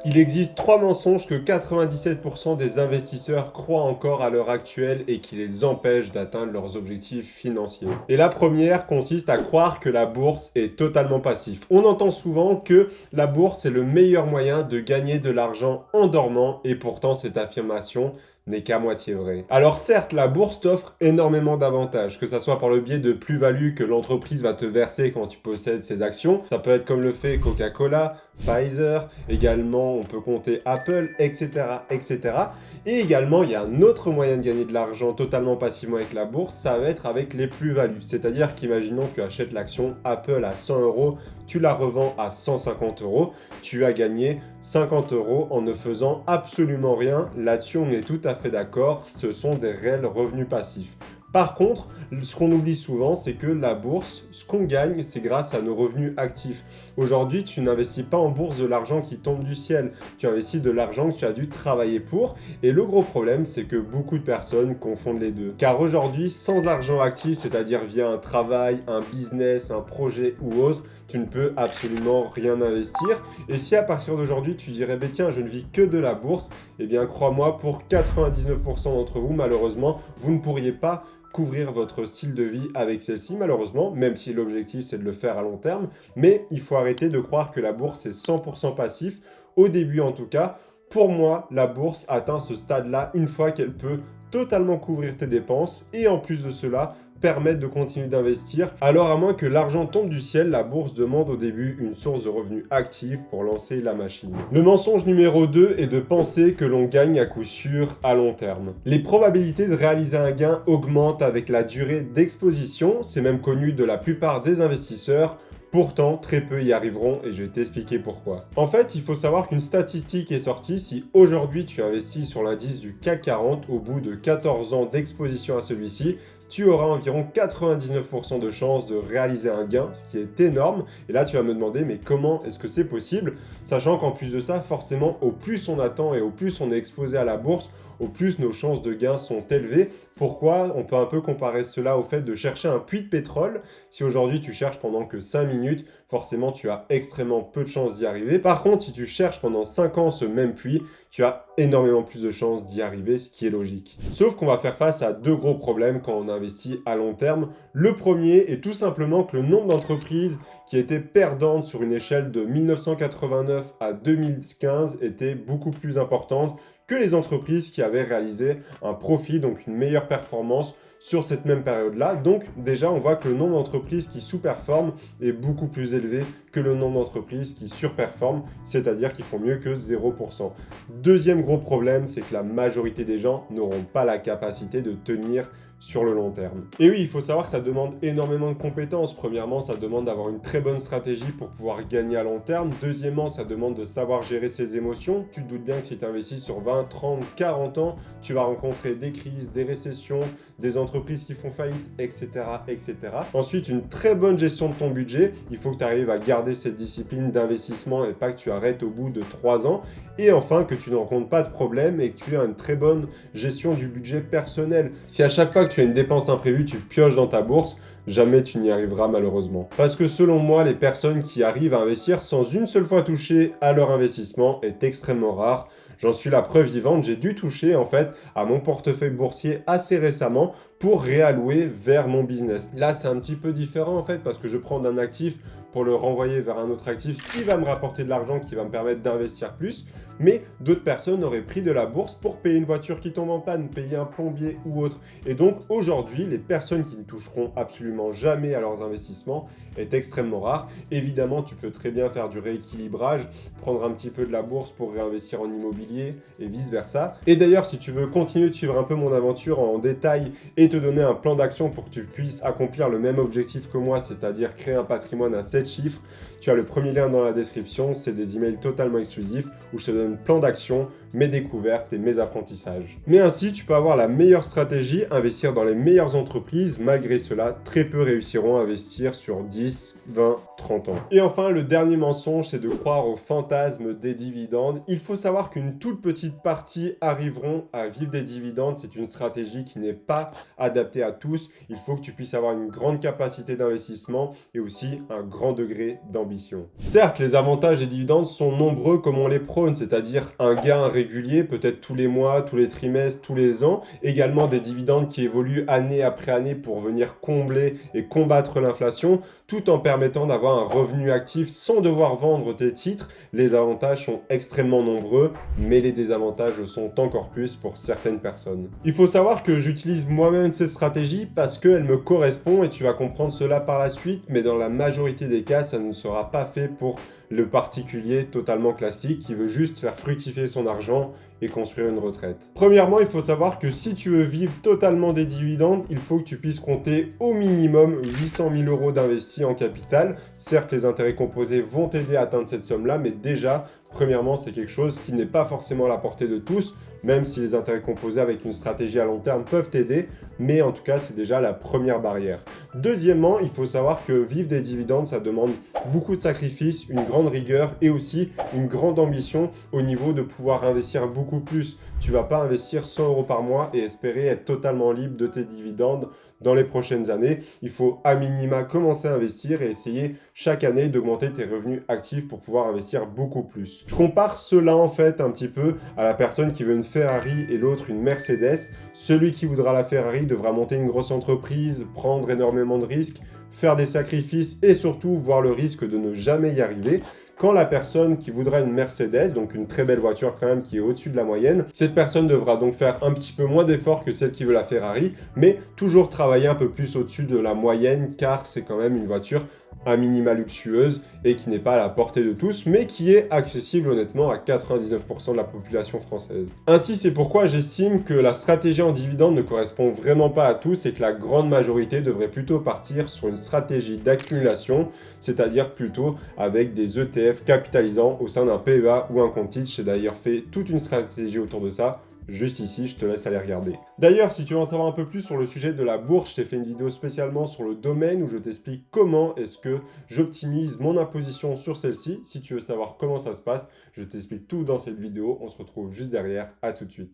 Il existe 3 mensonges que 97% des investisseurs croient encore à l'heure actuelle et qui les empêchent d'atteindre leurs objectifs financiers. Et la première consiste à croire que la bourse est totalement passif. On entend souvent que la bourse est le meilleur moyen de gagner de l'argent en dormant et pourtant cette affirmation n'est qu'à moitié vrai. Alors certes, la bourse t'offre énormément d'avantages, que ça soit par le biais de plus-value que l'entreprise va te verser quand tu possèdes ses actions. Ça peut être comme le fait Coca-Cola, Pfizer, également on peut compter Apple, etc., etc. Et également, il y a un autre moyen de gagner de l'argent totalement passivement avec la bourse, ça va être avec les plus-values. C'est-à-dire qu'imaginons que tu achètes l'action Apple à 100 euros, tu la revends à 150 euros, tu as gagné 50 euros en ne faisant absolument rien. Là-dessus, on est tout à fait d'accord, ce sont des réels revenus passifs. Par contre, ce qu'on oublie souvent, c'est que la bourse, ce qu'on gagne, c'est grâce à nos revenus actifs. Aujourd'hui, tu n'investis pas en bourse de l'argent qui tombe du ciel, tu investis de l'argent que tu as dû travailler pour. Et le gros problème, c'est que beaucoup de personnes confondent les deux. Car aujourd'hui, sans argent actif, c'est-à-dire via un travail, un business, un projet ou autre, tu ne peux absolument rien investir. Et si à partir d'aujourd'hui, tu dirais, bah, tiens, je ne vis que de la bourse, eh bien crois-moi, pour 99% d'entre vous, malheureusement, vous ne pourriez pas couvrir votre style de vie avec celle-ci, malheureusement, même si l'objectif c'est de le faire à long terme. Mais il faut arrêter de croire que la bourse est 100% passif, au début en tout cas. Pour moi, la bourse atteint ce stade-là une fois qu'elle peut totalement couvrir tes dépenses et en plus de cela, permettre de continuer d'investir. Alors à moins que l'argent tombe du ciel, la bourse demande au début une source de revenus active pour lancer la machine. Le mensonge numéro 2 est de penser que l'on gagne à coup sûr à long terme. Les probabilités de réaliser un gain augmentent avec la durée d'exposition, c'est même connu de la plupart des investisseurs. Pourtant, très peu y arriveront et je vais t'expliquer pourquoi. En fait, il faut savoir qu'une statistique est sortie. Si aujourd'hui tu investis sur l'indice du CAC 40, au bout de 14 ans d'exposition à celui-ci, tu auras environ 99% de chances de réaliser un gain, ce qui est énorme. Et là, tu vas me demander, mais comment est-ce que c'est possible? Sachant qu'en plus de ça, forcément, au plus on attend et au plus on est exposé à la bourse, au plus nos chances de gain sont élevées. Pourquoi? On peut un peu comparer cela au fait de chercher un puits de pétrole. Si aujourd'hui tu cherches pendant que 5 minutes, forcément tu as extrêmement peu de chances d'y arriver. Par contre, si tu cherches pendant 5 ans ce même puits, tu as énormément plus de chances d'y arriver, ce qui est logique. Sauf qu'on va faire face à deux gros problèmes quand on investit à long terme. Le premier est tout simplement que le nombre d'entreprises qui étaient perdantes sur une échelle de 1989 à 2015 était beaucoup plus importante que les entreprises qui avaient réalisé un profit, donc une meilleure performance sur cette même période-là. Donc déjà, on voit que le nombre d'entreprises qui sous-performent est beaucoup plus élevé que le nombre d'entreprises qui surperforment, c'est-à-dire qui font mieux que 0%. Deuxième gros problème, c'est que la majorité des gens n'auront pas la capacité de tenir sur le long terme. Et oui, il faut savoir que ça demande énormément de compétences. Premièrement, ça demande d'avoir une très bonne stratégie pour pouvoir gagner à long terme. Deuxièmement, ça demande de savoir gérer ses émotions. Tu te doutes bien que si tu investis sur 20, 30, 40 ans, tu vas rencontrer des crises, des récessions, des entreprises qui font faillite, etc., etc. Ensuite, une très bonne gestion de ton budget. Il faut que tu arrives à garder cette discipline d'investissement et pas que tu arrêtes au bout de 3 ans. Et enfin, que tu ne rencontres pas de problème et que tu as une très bonne gestion du budget personnel. Si à chaque fois que tu as une dépense imprévue, tu pioches dans ta bourse, jamais tu n'y arriveras malheureusement. Parce que selon moi, les personnes qui arrivent à investir sans une seule fois toucher à leur investissement est extrêmement rare. J'en suis la preuve vivante, j'ai dû toucher en fait à mon portefeuille boursier assez récemment pour réallouer vers mon business. Là, c'est un petit peu différent en fait parce que je prends d'un actif pour le renvoyer vers un autre actif qui va me rapporter de l'argent, qui va me permettre d'investir plus. Mais d'autres personnes auraient pris de la bourse pour payer une voiture qui tombe en panne, payer un plombier ou autre. Et donc aujourd'hui, les personnes qui ne toucheront absolument jamais à leurs investissements est extrêmement rare. Évidemment, tu peux très bien faire du rééquilibrage, prendre un petit peu de la bourse pour réinvestir en immobilier et vice-versa. Et d'ailleurs, si tu veux continuer de suivre un peu mon aventure en détail et te donner un plan d'action pour que tu puisses accomplir le même objectif que moi, c'est-à-dire créer un patrimoine à 7 chiffres, tu as le premier lien dans la description, c'est des emails totalement exclusifs où je te donne plan d'action, mes découvertes et mes apprentissages. Mais ainsi, tu peux avoir la meilleure stratégie, investir dans les meilleures entreprises. Malgré cela, très peu réussiront à investir sur 10, 20, 30 ans. Et enfin, le dernier mensonge, c'est de croire au fantasme des dividendes. Il faut savoir qu'une toute petite partie arriveront à vivre des dividendes. C'est une stratégie qui n'est pas adapté à tous. Il faut que tu puisses avoir une grande capacité d'investissement et aussi un grand degré d'ambition. Certes, les avantages des dividendes sont nombreux comme on les prône, c'est-à-dire un gain régulier, peut-être tous les mois, tous les trimestres, tous les ans. Également des dividendes qui évoluent année après année pour venir combler et combattre l'inflation, tout en permettant d'avoir un revenu actif sans devoir vendre tes titres. Les avantages sont extrêmement nombreux, mais les désavantages sont encore plus pour certaines personnes. Il faut savoir que j'utilise moi-même ces stratégies parce qu'elles me correspondent et tu vas comprendre cela par la suite, mais dans la majorité des cas, ça ne sera pas fait pour le particulier totalement classique qui veut juste faire fructifier son argent et construire une retraite. Premièrement, il faut savoir que si tu veux vivre totalement des dividendes, il faut que tu puisses compter au minimum 800 000 euros d'investis en capital. Certes, les intérêts composés vont t'aider à atteindre cette somme-là, mais déjà, premièrement, c'est quelque chose qui n'est pas forcément à la portée de tous, même si les intérêts composés avec une stratégie à long terme peuvent t'aider, mais en tout cas, c'est déjà la première barrière. Deuxièmement, il faut savoir que vivre des dividendes, ça demande beaucoup de sacrifices, une grande rigueur et aussi une grande ambition au niveau de pouvoir investir beaucoup plus. Tu vas pas investir 100 euros par mois et espérer être totalement libre de tes dividendes dans les prochaines années. Il faut à minima commencer à investir et essayer chaque année d'augmenter tes revenus actifs pour pouvoir investir beaucoup plus. Je compare cela en fait un petit peu à la personne qui veut une Ferrari et l'autre une Mercedes. Celui qui voudra la Ferrari devra monter une grosse entreprise, prendre énormément de risques, faire des sacrifices et surtout voir le risque de ne jamais y arriver. Quand la personne qui voudra une Mercedes, donc une très belle voiture quand même qui est au-dessus de la moyenne, cette personne devra donc faire un petit peu moins d'efforts que celle qui veut la Ferrari, mais toujours travailler un peu plus au-dessus de la moyenne car c'est quand même une voiture à minima luxueuse et qui n'est pas à la portée de tous, mais qui est accessible honnêtement à 99% de la population française. Ainsi, c'est pourquoi j'estime que la stratégie en dividende ne correspond vraiment pas à tous et que la grande majorité devrait plutôt partir sur une stratégie d'accumulation, c'est-à-dire plutôt avec des ETF capitalisants au sein d'un PEA ou un compte titre. J'ai d'ailleurs fait toute une stratégie autour de ça. Juste ici, je te laisse aller regarder. D'ailleurs, si tu veux en savoir un peu plus sur le sujet de la bourse, je t'ai fait une vidéo spécialement sur le domaine où je t'explique comment est-ce que j'optimise mon imposition sur celle-ci. Si tu veux savoir comment ça se passe, je t'explique tout dans cette vidéo. On se retrouve juste derrière. À tout de suite.